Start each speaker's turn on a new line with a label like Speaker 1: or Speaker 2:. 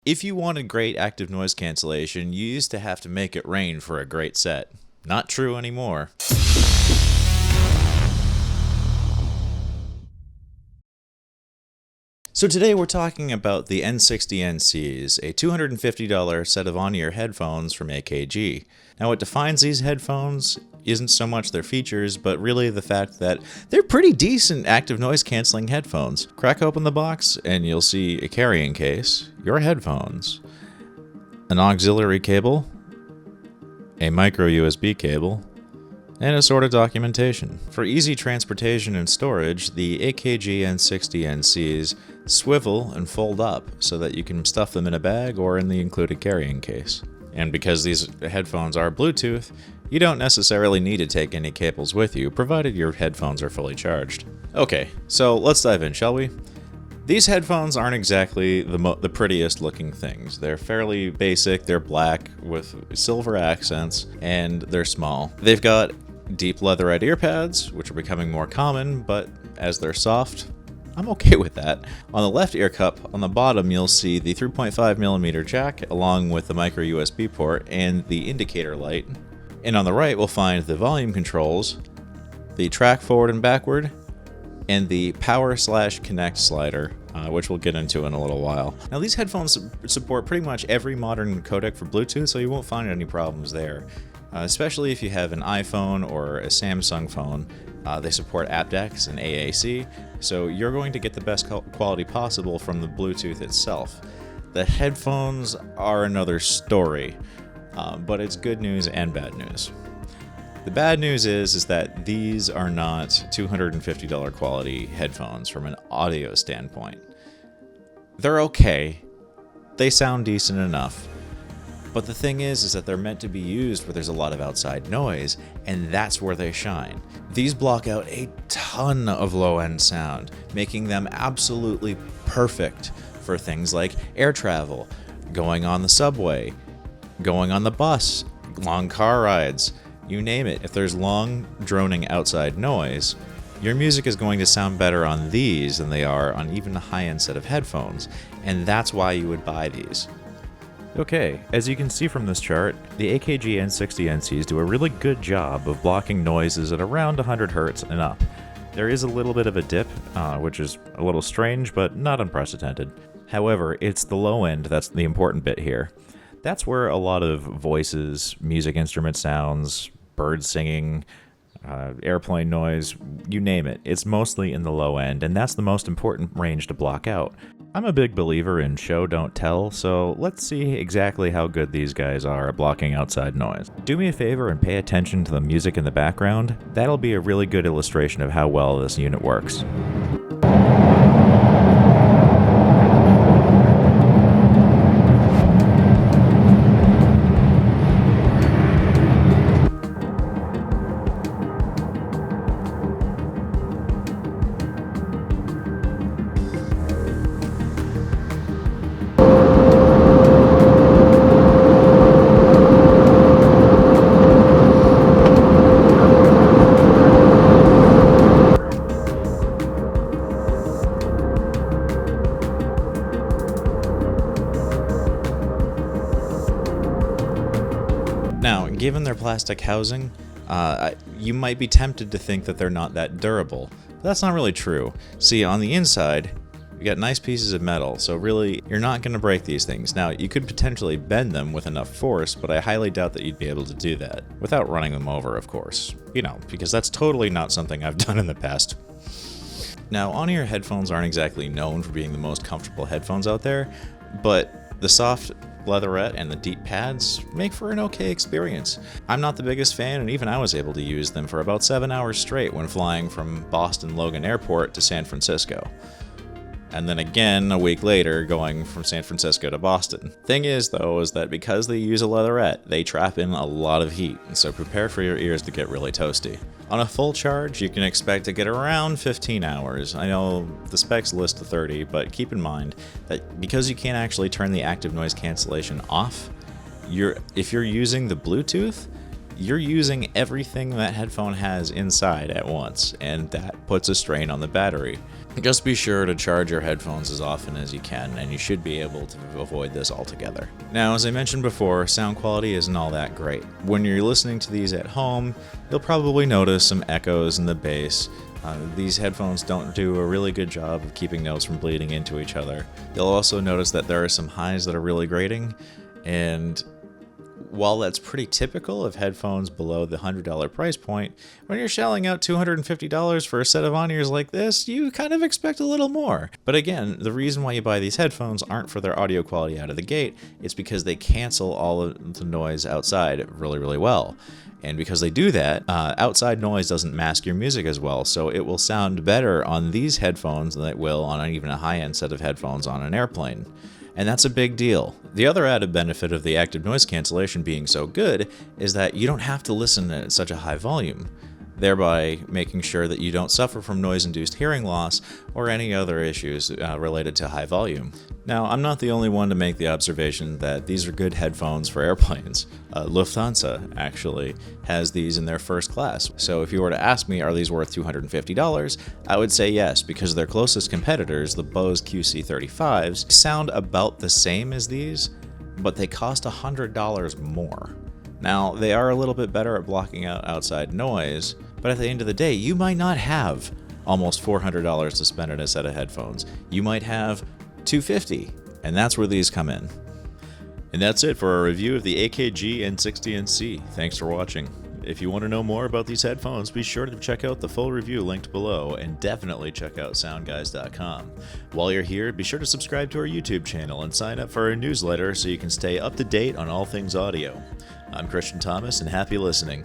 Speaker 1: If you wanted great active noise cancellation, you used to have to make it rain for a great set. Not true anymore. So today we're talking about the N60 NCs, a $250 set of on-ear headphones from AKG. Now what defines these headphones isn't so much their features, but really the fact that they're pretty decent active noise cancelling headphones. Crack open the box and you'll see a carrying case, your headphones, an auxiliary cable, a micro USB cable, and assorted documentation. For easy transportation and storage, the AKG N60 NCs swivel and fold up so that you can stuff them in a bag or in the included carrying case. And because these headphones are Bluetooth, you don't necessarily need to take any cables with you, provided your headphones are fully charged. Okay, so let's dive in, shall we? These headphones aren't exactly the prettiest looking things. They're fairly basic, they're black with silver accents, and they're small. They've got deep leatherette ear pads, which are becoming more common, but as they're soft, I'm okay with that. On the left ear cup, on the bottom, you'll see the 3.5mm jack, along with the micro USB port and the indicator light. And on the right, we'll find the volume controls, the track forward and backward, and the power/connect slider, which we'll get into in a little while. Now these headphones support pretty much every modern codec for Bluetooth, so you won't find any problems there. Especially if you have an iPhone or a Samsung phone. They support aptX and AAC, so you're going to get the best quality possible from the Bluetooth itself. The headphones are another story, but it's good news and bad news. The bad news is that these are not $250 quality headphones from an audio standpoint. They're okay, they sound decent enough, but the thing is that they're meant to be used where there's a lot of outside noise, and that's where they shine. These block out a ton of low-end sound, making them absolutely perfect for things like air travel, going on the subway, going on the bus, long car rides, you name it. If there's long, droning outside noise, your music is going to sound better on these than they are on even a high-end set of headphones, and that's why you would buy these.
Speaker 2: Okay, as you can see from this chart, the AKG N60 NCs do a really good job of blocking noises at around 100 Hz and up. There is a little bit of a dip, which is a little strange, but not unprecedented. However, it's the low end that's the important bit here. That's where a lot of voices, music instrument sounds, birds singing, airplane noise, you name it. It's mostly in the low end, and that's the most important range to block out. I'm a big believer in show don't tell, so let's see exactly how good these guys are at blocking outside noise. Do me a favor and pay attention to the music in the background. That'll be a really good illustration of how well this unit works.
Speaker 1: Now, given their plastic housing, you might be tempted to think that they're not that durable. But that's not really true. See, on the inside, you got nice pieces of metal, so really, you're not going to break these things. Now, you could potentially bend them with enough force, but I highly doubt that you'd be able to do that. Without running them over, of course. You know, because that's totally not something I've done in the past. Now, on-ear headphones aren't exactly known for being the most comfortable headphones out there, but the soft leatherette and the deep pads make for an okay experience. I'm not the biggest fan, and even I was able to use them for about 7 hours straight when flying from Boston Logan Airport to San Francisco. And then again a week later going from San Francisco to Boston. Thing is though, is that because they use a leatherette, they trap in a lot of heat, and so prepare for your ears to get really toasty. On a full charge, you can expect to get around 15 hours. I know the specs list to 30, but keep in mind that because you can't actually turn the active noise cancellation off, if you're using the Bluetooth, you're using everything that headphone has inside at once, and that puts a strain on the battery. Just be sure to charge your headphones as often as you can, and you should be able to avoid this altogether. Now, as I mentioned before, sound quality isn't all that great. When you're listening to these at home, you'll probably notice some echoes in the bass. These headphones don't do a really good job of keeping notes from bleeding into each other. You'll also notice that there are some highs that are really grating, and while that's pretty typical of headphones below the $100 price point, when you're shelling out $250 for a set of on-ears like this, you kind of expect a little more. But again, the reason why you buy these headphones aren't for their audio quality out of the gate, it's because they cancel all of the noise outside really, really well. And because they do that, outside noise doesn't mask your music as well, so it will sound better on these headphones than it will on even a high-end set of headphones on an airplane. And that's a big deal. The other added benefit of the active noise cancellation being so good is that you don't have to listen at such a high volume, thereby making sure that you don't suffer from noise-induced hearing loss or any other issues related to high volume. Now, I'm not the only one to make the observation that these are good headphones for airplanes. Lufthansa actually has these in their first class. So if you were to ask me, are these worth $250? I would say yes, because their closest competitors, the Bose QC35s, sound about the same as these, but they cost $100 more. Now, they are a little bit better at blocking out outside noise, but at the end of the day, you might not have almost $400 to spend on a set of headphones. You might have $250, and that's where these come in. And that's it for our review of the AKG N60 NC. Thanks for watching. If you want to know more about these headphones, be sure to check out the full review linked below, and definitely check out SoundGuys.com. While you're here, be sure to subscribe to our YouTube channel and sign up for our newsletter so you can stay up to date on all things audio. I'm Christian Thomas, and happy listening.